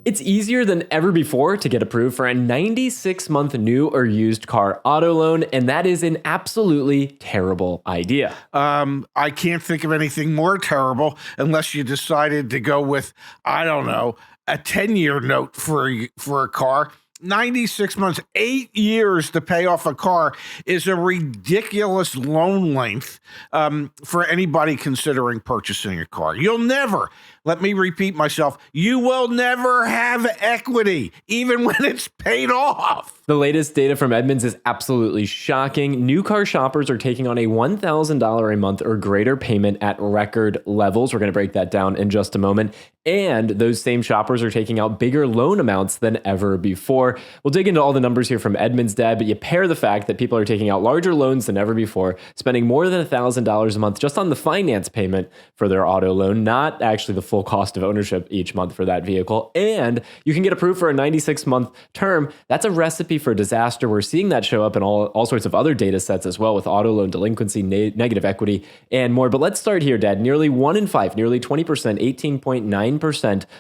It's easier than ever before to get approved for a 96-month new or used car auto loan, and that is an absolutely terrible idea. I can't think of anything more terrible unless you decided to go with, I don't know, a 10-year note for a car. 96 months, 8 years to pay off a car is a ridiculous loan length for anybody considering purchasing a car. You'll never, let me repeat myself, you will never have equity, even when it's paid off. The latest data from Edmunds is absolutely shocking. New car shoppers are taking on a $1,000 a month or greater payment at record levels. We're going to break that down in just a moment. And those same shoppers are taking out bigger loan amounts than ever before. We'll dig into all the numbers here from Edmunds, Dad, but you pair the fact that people are taking out larger loans than ever before, spending more than $1,000 a month just on the finance payment for their auto loan, not actually the full cost of ownership each month for that vehicle. And you can get approved for a 96-month term. That's a recipe for disaster. We're seeing that show up in all sorts of other data sets as well, with auto loan delinquency, negative equity, and more. But let's start here, Dad. Nearly 1 in 5, nearly 20%, 18.9%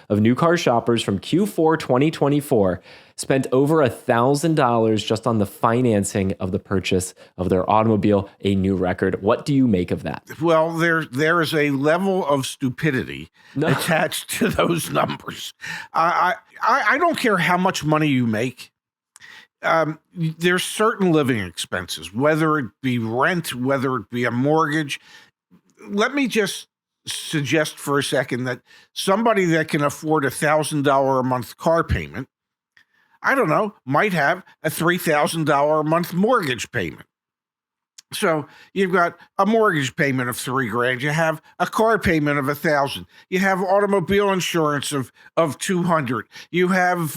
of new car shoppers from Q4 2024 spent over $1,000 just on the financing of the purchase of their automobile, a new record. What do you make of that? Well, there is a level of stupidity attached to those numbers. I don't care how much money you make. There's certain living expenses, whether it be rent, whether it be a mortgage. Let me just suggest for a second that somebody that can afford $1,000 a month car payment, I don't know, might have a $3,000 a month mortgage payment. So you've got a mortgage payment of $3,000. You have a car payment of $1,000. You have automobile insurance of $200. You have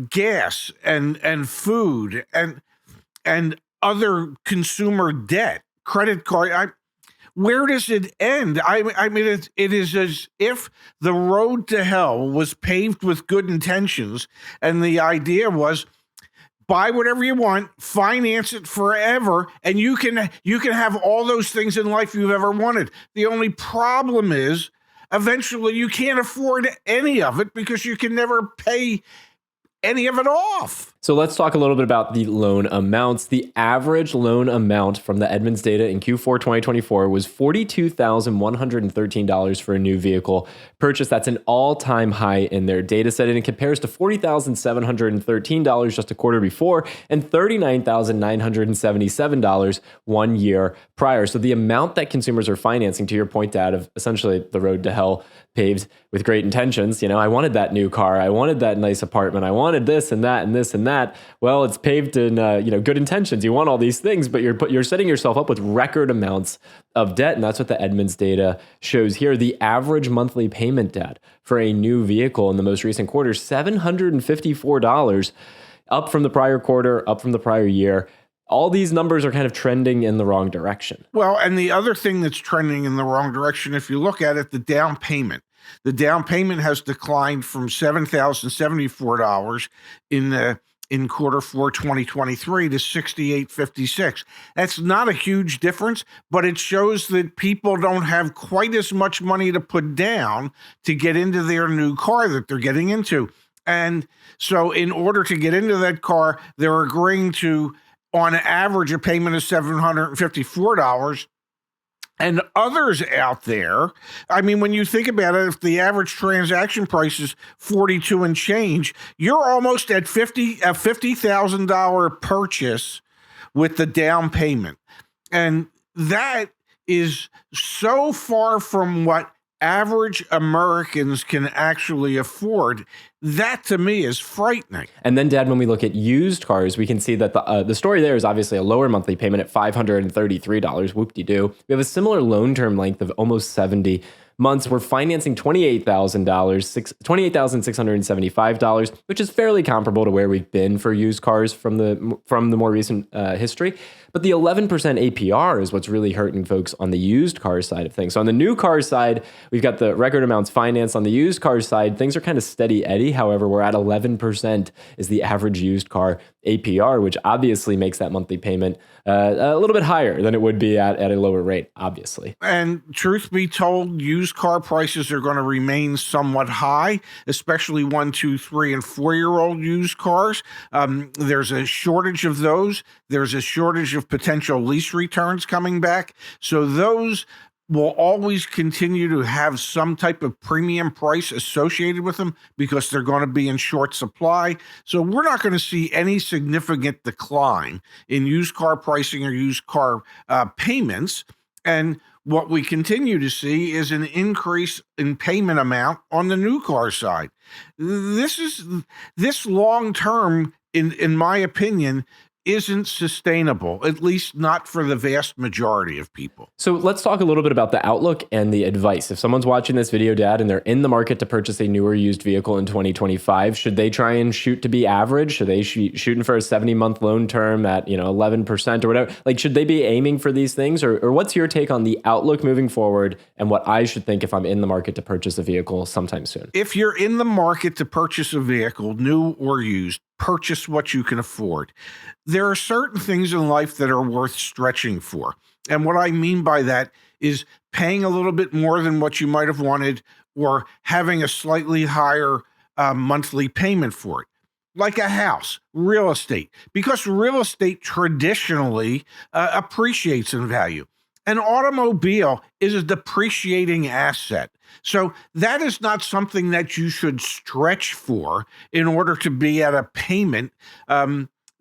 gas and food and other consumer debt, credit card. Where does it end? I mean, it is as if the road to hell was paved with good intentions, and the idea was buy whatever you want, finance it forever, and you can have all those things in life you've ever wanted. The only problem is eventually you can't afford any of it because you can never pay any of it off. So let's talk a little bit about the loan amounts. The average loan amount from the Edmunds data in Q4 2024 was $42,113 for a new vehicle purchase. That's an all-time high in their data set, and it compares to $40,713 just a quarter before and $39,977 1 year prior. So the amount that consumers are financing, to your point, Dad, of essentially the road to hell paved with great intentions. I wanted that new car. I wanted that nice apartment. I wanted this and that and this and that. Well, it's paved in good intentions. You want all these things, but you're setting yourself up with record amounts of debt, and that's what the Edmunds data shows here. The average monthly payment, Dad, for a new vehicle in the most recent quarter, $754, up from the prior quarter, up from the prior year. All these numbers are kind of trending in the wrong direction. Well, and the other thing that's trending in the wrong direction, if you look at it, the down payment. The down payment has declined from $7,074 in quarter 4 2023 to $6,856. That's not a huge difference, but it shows that people don't have quite as much money to put down to get into their new car that they're getting into. And so in order to get into that car, they're agreeing to, on average, a payment of $754. And others out there, I mean, when you think about it, if the average transaction price is $42 and change, you're almost at a $50,000 purchase with the down payment. And that is so far from what average Americans can actually afford. That to me is frightening. And then, Dad, when we look at used cars, we can see that the story there is obviously a lower monthly payment at $533. Whoop-de-doo. We have a similar loan term length of almost 70 months. We're financing $28,675, which is fairly comparable to where we've been for used cars from the more recent history. But the 11% APR is what's really hurting folks on the used car side of things. So on the new car side, we've got the record amounts financed. On the used car side, things are kind of steady Eddie. However, we're at 11% is the average used car APR, which obviously makes that monthly payment a little bit higher than it would be at a lower rate, obviously. And truth be told, used car prices are going to remain somewhat high, especially 1, 2, 3, and 4-year-old used cars. There's a shortage of those. There's a shortage of potential lease returns coming back. So those will always continue to have some type of premium price associated with them because they're going to be in short supply. So we're not going to see any significant decline in used car pricing or used car payments. And what we continue to see is an increase in payment amount on the new car side. This long term, in my opinion, isn't sustainable, at least not for the vast majority of people. So let's talk a little bit about the outlook and the advice. If someone's watching this video, Dad, and they're in the market to purchase a newer used vehicle in 2025, should they try and shoot to be average? Should they shooting for a 70-month loan term at 11% or whatever? Like, should they be aiming for these things? Or what's your take on the outlook moving forward and what I should think if I'm in the market to purchase a vehicle sometime soon? If you're in the market to purchase a vehicle, new or used, purchase what you can afford. There are certain things in life that are worth stretching for. And what I mean by that is paying a little bit more than what you might have wanted or having a slightly higher monthly payment for it. Like a house, real estate, because real estate traditionally appreciates in value. An automobile is a depreciating asset. So that is not something that you should stretch for in order to be at a payment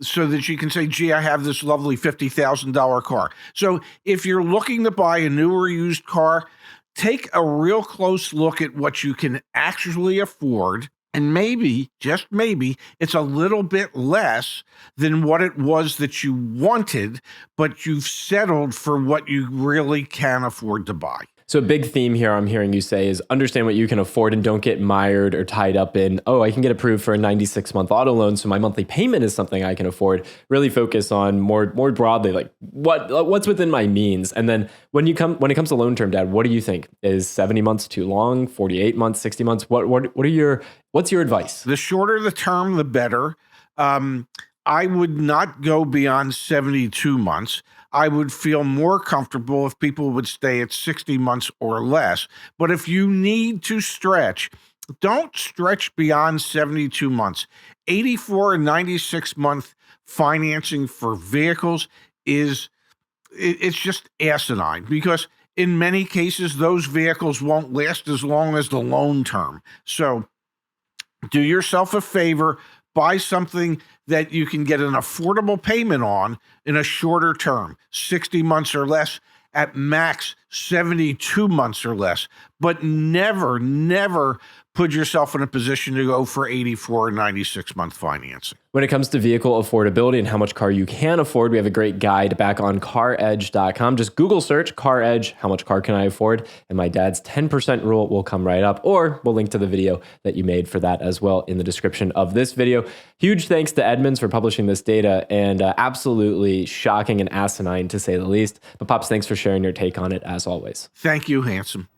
so that you can say, gee, I have this lovely $50,000 car. So if you're looking to buy a new or used car, take a real close look at what you can actually afford. And maybe, just maybe, it's a little bit less than what it was that you wanted, but you've settled for what you really can afford to buy. So a big theme here I'm hearing you say is understand what you can afford and don't get mired or tied up in, oh, I can get approved for a 96-month auto loan, so my monthly payment is something I can afford. Really focus on more broadly, like what's within my means. And then when it comes to loan term, Dad, what do you think? Is 70 months too long? 48 months, 60 months? What's your advice? The shorter the term, the better. I would not go beyond 72 months. I would feel more comfortable if people would stay at 60 months or less. But if you need to stretch, don't stretch beyond 72 months. 84 and 96-month financing for vehicles it's just asinine because in many cases, those vehicles won't last as long as the loan term. So do yourself a favor, buy something that you can get an affordable payment on in a shorter term, 60 months or less, at max 72 months or less. But never, never put yourself in a position to go for 84 or 96-month financing. When it comes to vehicle affordability and how much car you can afford, we have a great guide back on caredge.com. Just Google search CarEdge, how much car can I afford? And my dad's 10% rule will come right up, or we'll link to the video that you made for that as well in the description of this video. Huge thanks to Edmunds for publishing this data, and absolutely shocking and asinine to say the least. But Pops, thanks for sharing your take on it as always. Thank you, handsome.